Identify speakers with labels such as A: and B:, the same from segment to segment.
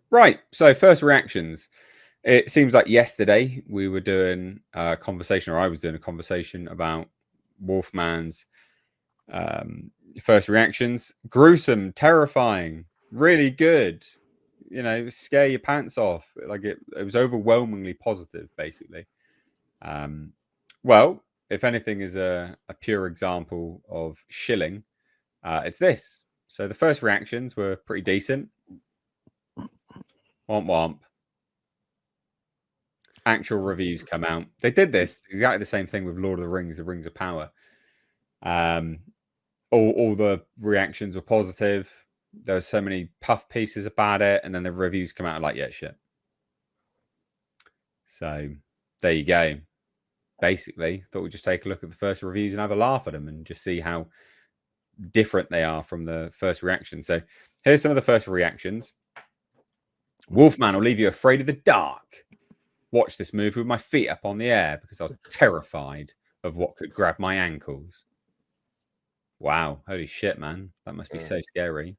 A: Right. So first reactions. It seems like yesterday we were doing a conversation, or I was doing a conversation about Wolfman's first reactions. Gruesome, terrifying, really good. You know, scare your pants off. Like it was overwhelmingly positive, basically. Um, well, if anything is a pure example of shilling, it's this. So the first reactions were pretty decent. Womp womp. Actual reviews come out. They did this exactly the same thing with Lord of the Rings, The Rings of Power. Um, all the reactions were positive. There were so many puff pieces about it, and then the reviews come out like, yeah, shit. So there you go. Basically, thought we'd just take a look at the first reviews and have a laugh at them and just see how different they are from the first reaction. So here's some of the first reactions. Wolfman will leave you afraid of the dark. Watch this movie with my feet up on the air because I was terrified of what could grab my ankles. Wow, holy shit, man. That must be so scary.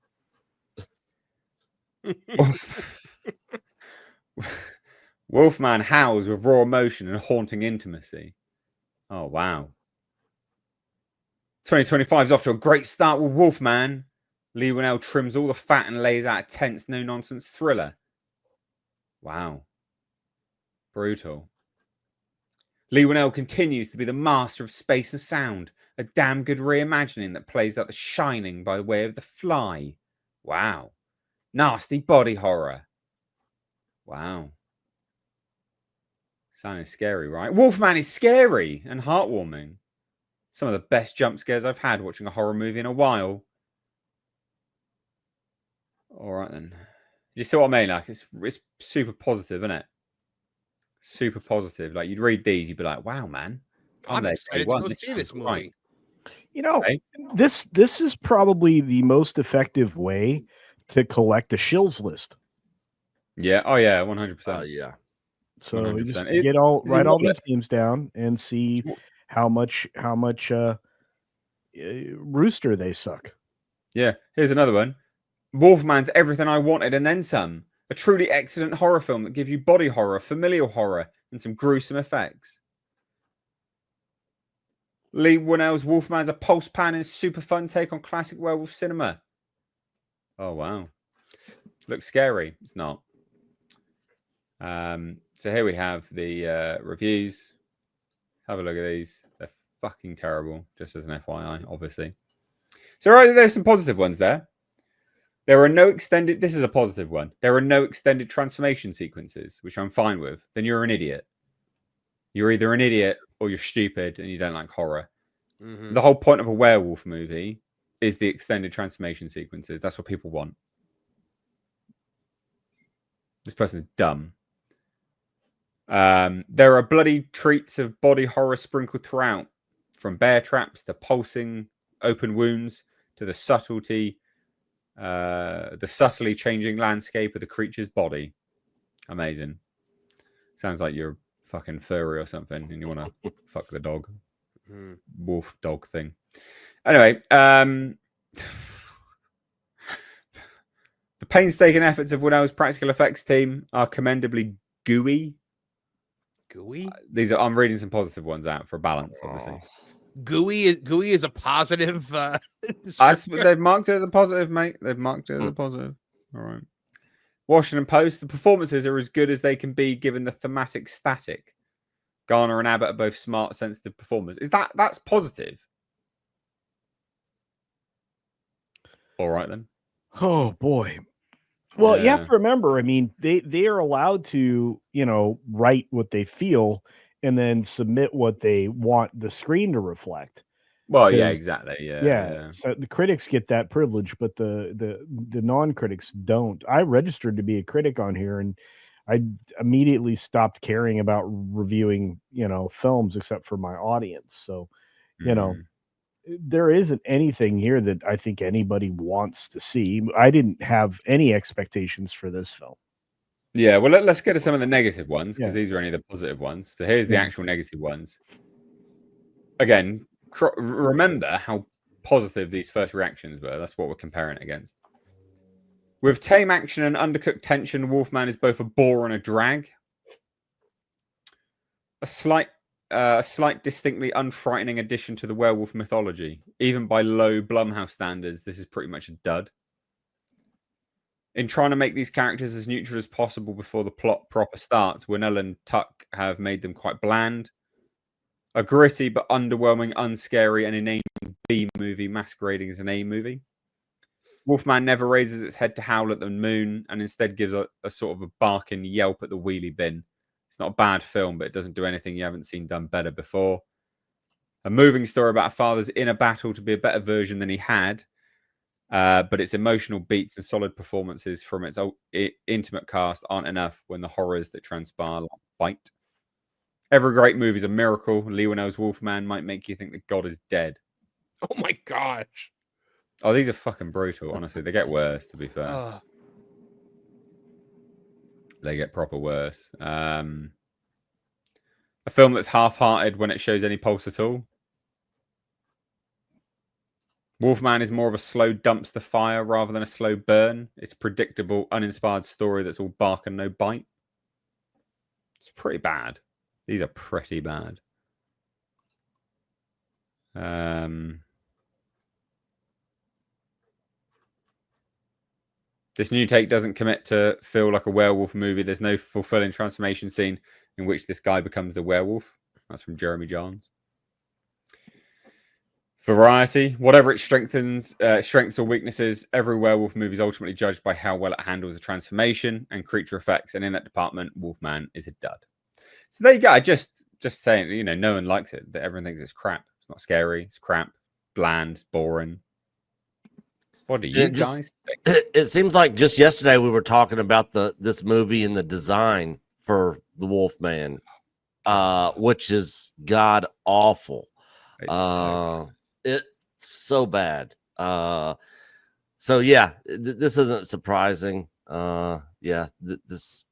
A: Wolfman howls with raw emotion and haunting intimacy. Oh, wow. 2025 is off to a great start with Wolfman. Lee Winnell trims all the fat and lays out a tense, no-nonsense thriller. Wow. Brutal. Lee Winnell continues to be the master of space and sound, a damn good reimagining that plays like The Shining by way of The Fly. Wow. Nasty body horror. Wow. Sounding scary, right? Wolfman is scary and heartwarming. Some of the best jump scares I've had watching a horror movie in a while. All right, then. You see what I mean? Like, it's super positive, isn't it? Super positive. Like, you'd read these, you'd be like, wow, man.
B: I'm excited to go see this movie.
C: Right. You know, this is probably the most effective way to collect a shills list.
A: Yeah. Oh, yeah. 100%.
B: Yeah.
C: So 100%. You just write all these names down and see how much rooster they suck.
A: Yeah. Here's another one. Wolfman's everything I wanted and then some. A truly excellent horror film that gives you body horror, familial horror, and some gruesome effects. Lee Winnell's Wolfman's a pulse-panning, super fun take on classic werewolf cinema. Oh, wow. Looks scary. It's not. So here we have the reviews. Let's have a look at these. They're fucking terrible, just as an FYI, obviously. So right, there's some positive ones there. There are no extended... This is a positive one. There are no extended transformation sequences, which I'm fine with. Then you're an idiot. You're either an idiot or you're stupid and you don't like horror. Mm-hmm. The whole point of a werewolf movie is the extended transformation sequences. That's what people want. This person's dumb. There are bloody treats of body horror sprinkled throughout, from bear traps to pulsing open wounds to the subtly changing landscape of the creature's body. Amazing. Sounds like you're fucking furry or something and you want to fuck the dog. Wolf dog thing. Anyway, the painstaking efforts of Winnell's practical effects team are commendably gooey.
B: Gooey?
A: I'm reading some positive ones out for balance, obviously.
B: Gooey is a positive.
A: They've marked it as a positive, mate. They've marked it as a positive. All right. Washington Post. The performances are as good as they can be given the thematic static. Garner and Abbott are both smart, sensitive performers. That's positive? All right then.
C: Oh boy. Well, you have to remember, I mean, they are allowed to, write what they feel and then submit what they want the screen to reflect.
A: Well, yeah, exactly. Yeah.
C: So the critics get that privilege, but the non-critics don't. I registered to be a critic on here, and I immediately stopped caring about reviewing, films except for my audience. So, there isn't anything here that I think anybody wants to see. I didn't have any expectations for this film.
A: Yeah, well, let's get to some of the negative ones because these are only the positive ones. So here's the actual negative ones. Again, remember how positive these first reactions were. That's what we're comparing it against. With tame action and undercooked tension, Wolfman is both a bore and a drag. A slight, distinctly unfrightening addition to the werewolf mythology. Even by low Blumhouse standards, this is pretty much a dud. In trying to make these characters as neutral as possible before the plot proper starts, Winnell and Tuck have made them quite bland. A gritty but underwhelming, unscary, and inane B movie masquerading as an A movie. Wolfman never raises its head to howl at the moon and instead gives a sort of a barking yelp at the wheelie bin. It's not a bad film, but it doesn't do anything you haven't seen done better before. A moving story about a father's inner battle to be a better version than he had, but its emotional beats and solid performances from its intimate cast aren't enough when the horrors that transpire bite. Every great movie is a miracle. Lee Winnell's Wolfman might make you think that God is dead.
B: Oh my gosh.
A: Oh, these are fucking brutal, honestly. They get worse, to be fair. They get proper worse. A film that's half-hearted when it shows any pulse at all. Wolfman is more of a slow dumpster fire rather than a slow burn. It's a predictable, uninspired story that's all bark and no bite. It's pretty bad. These are pretty bad. This new take doesn't commit to feel like a werewolf movie. There's no fulfilling transformation scene in which this guy becomes the werewolf. That's from Jeremy Johns. Variety. Whatever its strengths or weaknesses, every werewolf movie is ultimately judged by how well it handles the transformation and creature effects. And in that department, Wolfman is a dud. So there you go. Just saying, no one likes it. That everyone thinks it's crap. It's not scary. It's crap, bland, boring. What do you guys think?
D: It seems like just yesterday we were talking about this movie and the design for the Wolfman, which is god awful. It's so bad. So yeah, this isn't surprising. This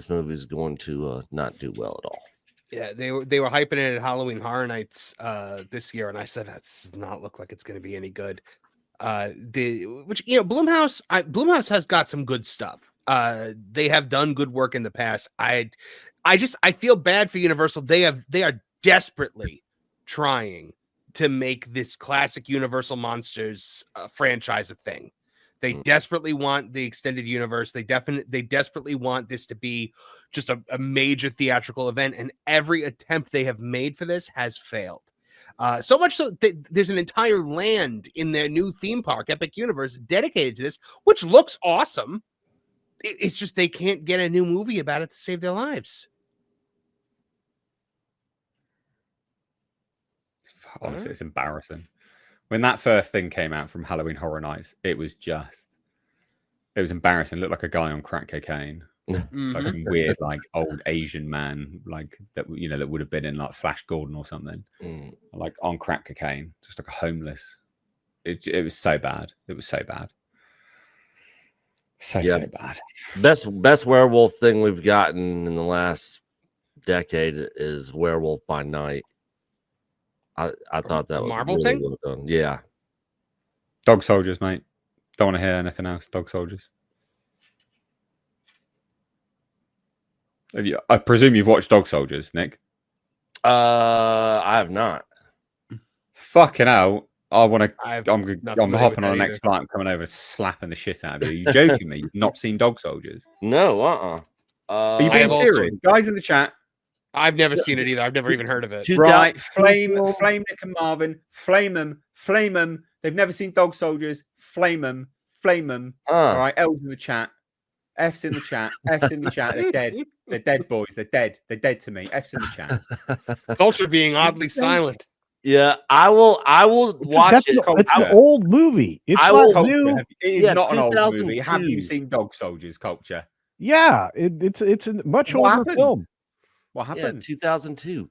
D: movie is going to not do well at all.
B: Yeah, they were hyping it at Halloween Horror Nights this year, and I said that does not look like it's going to be any good. Blumhouse has got some good stuff. They have done good work in the past. I feel bad for Universal. They are desperately trying to make this classic Universal Monsters franchise a thing. They desperately want the extended universe. They desperately want this to be just a major theatrical event, and every attempt they have made for this has failed. So much so that there's an entire land in their new theme park, Epic Universe, dedicated to this, which looks awesome. It's just they can't get a new movie about it to save their lives.
A: Honestly, it's embarrassing. When that first thing came out from Halloween Horror Nights, it was embarrassing. It looked like a guy on crack cocaine. Like a weird, like old Asian man, like that would have been in like Flash Gordon or something, like on crack cocaine, just like a homeless. It was so bad. It was so bad. So bad.
D: Best werewolf thing we've gotten in the last decade is Werewolf by Night. I thought that was
B: Marvel
D: really
B: thing.
D: well done. Yeah.
A: Dog Soldiers, mate. Don't want to hear anything else. Dog Soldiers. I presume you've watched Dog Soldiers, Nick.
D: I have not.
A: Fucking hell! I'm hopping on the next flight. I'm coming over, slapping the shit out of you. Are you joking me? You've not seen Dog Soldiers?
D: No.
A: Are you being serious, guys in the chat?
B: I've never seen it either. I've never even heard of it.
A: Right, flame Nick and Marvin, flame them. They've never seen Dog Soldiers. Flame them. All right, L's in the chat. F's in the chat. F's in the chat. They're dead. They're dead, boys. They're dead. They're dead to me. F's in the chat.
B: Culture being oddly silent.
D: Yeah, I will watch it.
C: It's an old movie. It's not new.
A: It is not an old movie. Have you seen Dog Soldiers, Culture?
C: Yeah, it's a much older film.
A: What happened?
D: Yeah, 2002.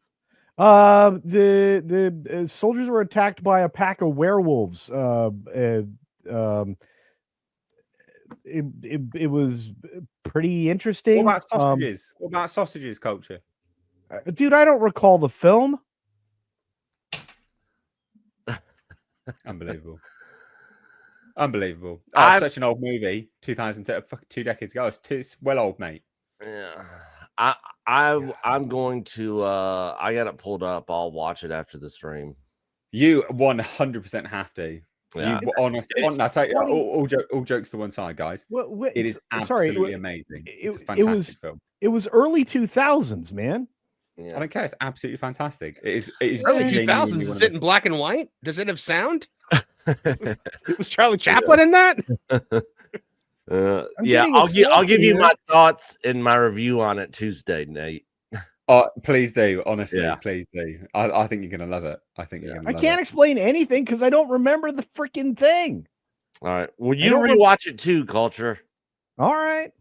C: The soldiers were attacked by a pack of werewolves. It was pretty interesting.
A: What about sausages? Culture?
C: Dude, I don't recall the film.
A: Unbelievable. Unbelievable. Oh,
D: I've-
A: such an old movie. 2 decades ago. It's well old, mate.
D: Yeah. I'm going to I got it pulled up. I'll watch it after the stream.
A: You 100% have to.
D: Yeah.
A: You honestly,
C: It's
A: I tell you,
C: 20
A: all jokes to one side, guys. It is
C: sorry,
A: absolutely amazing. It's a
C: it
A: fantastic
C: was
A: film.
C: it was early 2000s, man.
D: Yeah.
A: I don't care. It's absolutely fantastic. It is
B: Early
C: Yeah.
B: 2000s.
A: genuinely
B: Is
A: one of
B: it in black and white? Does it have sound? Was Charlie Chaplin in that?
C: I'm
D: Yeah,
C: getting a
D: I'll give you
C: here.
D: my thoughts in my review on it Tuesday, Nate.
A: Please do. Honestly,
D: Yeah.
A: please do. I think you're gonna love it. I think you're gonna.
C: I
A: love
C: can't
A: it.
C: explain anything because I don't remember the freaking thing.
D: All right. Will
C: I
D: you
C: don't
D: rewatch it too, Culture?
C: All right.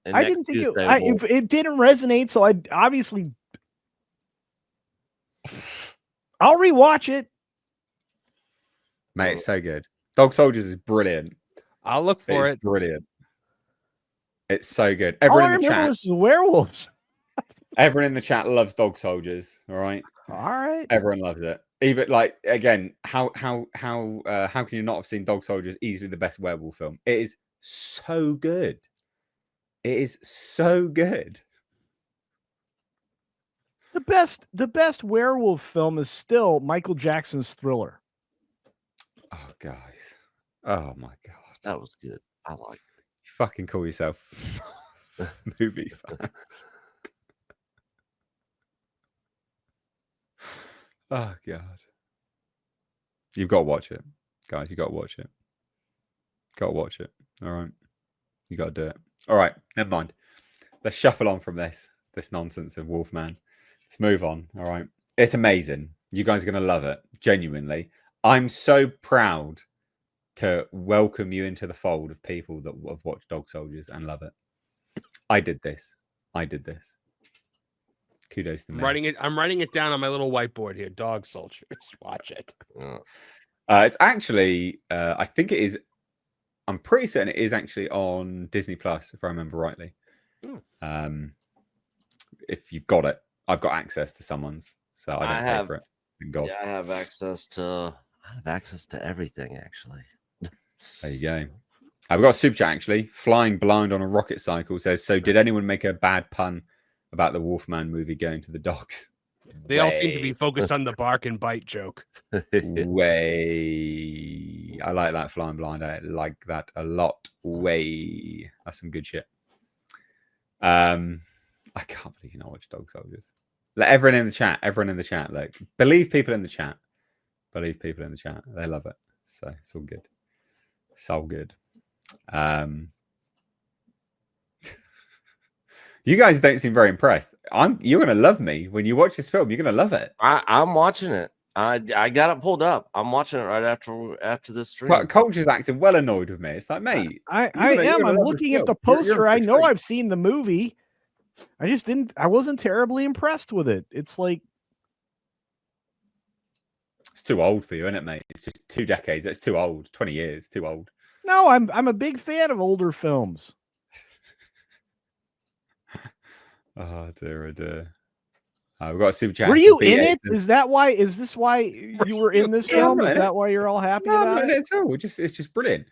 D: And
C: I
D: next
C: didn't think
D: Tuesday
C: it didn't resonate, so I obviously I'll rewatch it.
A: Mate, it's so good. Dog Soldiers is brilliant.
B: I'll look for it.
A: Brilliant. It's so good.
C: All I
A: Everyone in the
C: remember
A: chat.
C: was the werewolves.
A: Everyone in the chat loves Dog Soldiers. All right.
C: All right.
A: Everyone loves it. Even like again, how can you not have seen Dog Soldiers? Easily the best werewolf film. It is so good. It is so good.
C: The best werewolf film is still Michael Jackson's Thriller.
A: Oh, guys. Oh my god.
D: that was good. I like it.
A: Fucking call yourself movie fans. Oh god. You've got to watch it. Guys, you got to watch it. Got to watch it. All right. You got to do it. All right. Never mind. Let's shuffle on from this nonsense of Wolfman. Let's move on. All right. It's amazing. You guys are going to love it. Genuinely. I'm so proud to welcome you into the fold of people that have watched Dog Soldiers and love it. I did this. Kudos to me.
B: I'm writing it down on my little whiteboard here. Dog Soldiers. Watch it.
D: Yeah.
A: It's actually, I think it is. I'm pretty certain it is actually on Disney Plus, if I remember rightly. If you've got it, I've got access to someone's, so I don't pay for it. Thank God.
D: Yeah, I have access to everything actually.
A: There you go. I've got a super chat actually. Flying Blind on a Rocket Cycle says, so did anyone make a bad pun about the Wolfman movie going to the dogs?
B: They all seem to be focused on the bark and bite joke.
A: Way. I like that, Flying Blind. I like that a lot. Way. That's some good shit. I can't believe you not watch Dog Soldiers. Let everyone in the chat. Like, believe people in the chat. They love it. So it's all good. So good. You guys don't seem very impressed. You're gonna love me when you watch this film. You're gonna love it.
D: I'm watching it. I got it pulled up. I'm watching it right after this stream.
A: Culture's acting well annoyed with me. It's like, mate,
C: I am. I'm looking at the poster. I know I've seen the movie. I wasn't terribly impressed with it. It's like,
A: it's too old for you, isn't it, mate? It's just 2 decades. That's too old. 20 years, too old.
C: no, I'm a big fan of older films.
A: Oh dear, oh dear. We've got a super chat.
C: Were you in it? Is this why you were in this film?
A: I'm
C: Is
A: in
C: that why you're all happy
A: No,
C: about
A: not
C: it?
A: at all. It's just brilliant.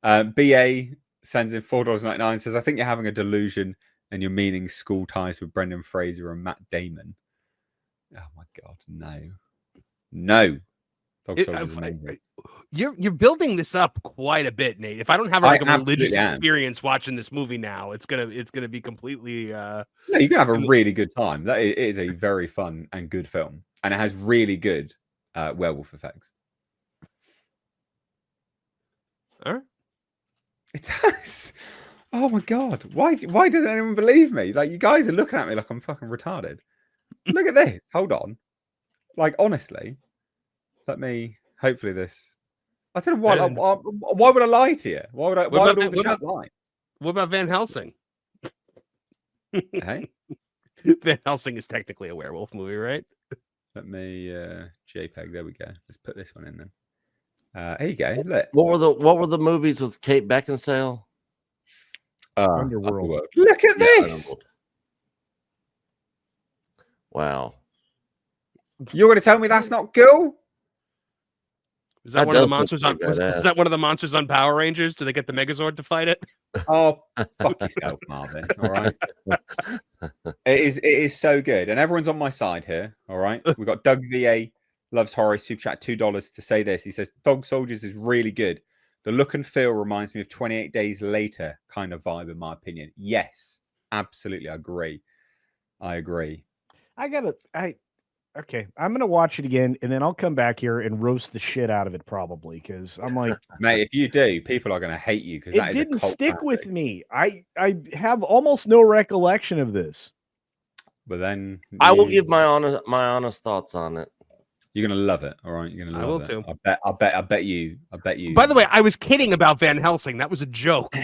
A: BA sends in $4.99, says, I think you're having a delusion and you're meaning School Ties with Brendan Fraser and Matt Damon. Oh my god, no. Dog Soldiers is amazing.
B: You're building this up quite a bit, Nate. If I don't have like a religious
A: absolutely am.
B: experience watching this movie now, it's gonna be completely.
A: No, you're gonna have a really good time. It is a very fun and good film, and it has really good werewolf effects.
B: All right.
A: It does. Oh my god! Why doesn't anyone believe me? Like, you guys are looking at me like I'm fucking retarded. Look at this. Hold on. Like, honestly, let me. Hopefully, this. I don't know why would I lie to you? Why would all the chat lie?
B: What about Van Helsing?
A: Hey,
B: Van Helsing is technically a werewolf movie, right?
A: let me JPEG. There we go. Let's put this one in then. Here you go. Look.
D: What were the movies with Kate Beckinsale?
C: Underworld.
A: Look at this.
D: Underworld. Wow.
A: You're going to tell me that's not cool?
B: Is that
D: That
B: one of the
D: does look
B: monsters on?
D: pretty
B: Was
D: badass.
B: that one of the monsters on Power Rangers? Do they get the Megazord to fight it?
A: Oh, fuck yourself, Marvin. All right. It is so good, and everyone's on my side here. All right. We've got Doug VA loves horror super chat $2 to say this. He says Dog Soldiers is really good. The look and feel reminds me of 28 Days Later kind of vibe, in my opinion. Yes, absolutely, I agree.
C: Okay, I'm gonna watch it again, and then I'll come back here and roast the shit out of it probably because I'm like,
A: Mate, if you do, people are going to hate you because
C: it
A: that is a
C: didn't
A: cult
C: stick with
A: classic.
C: me. I have almost no recollection of this.
A: But then
D: I will give my honest thoughts on it.
A: You're gonna love it. All right, you're gonna
B: I
A: love
B: will
A: it.
B: too.
A: I bet you.
B: By the way, I was kidding about Van Helsing. That was a joke.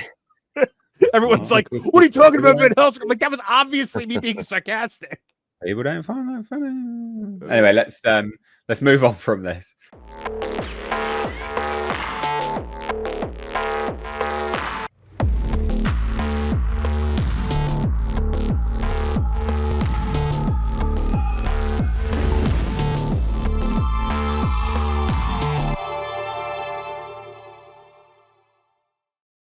B: Everyone's like, "What are you talking about, Van Helsing?" I'm like, that was obviously me being sarcastic.
A: People don't find that funny. Anyway, let's move on from this.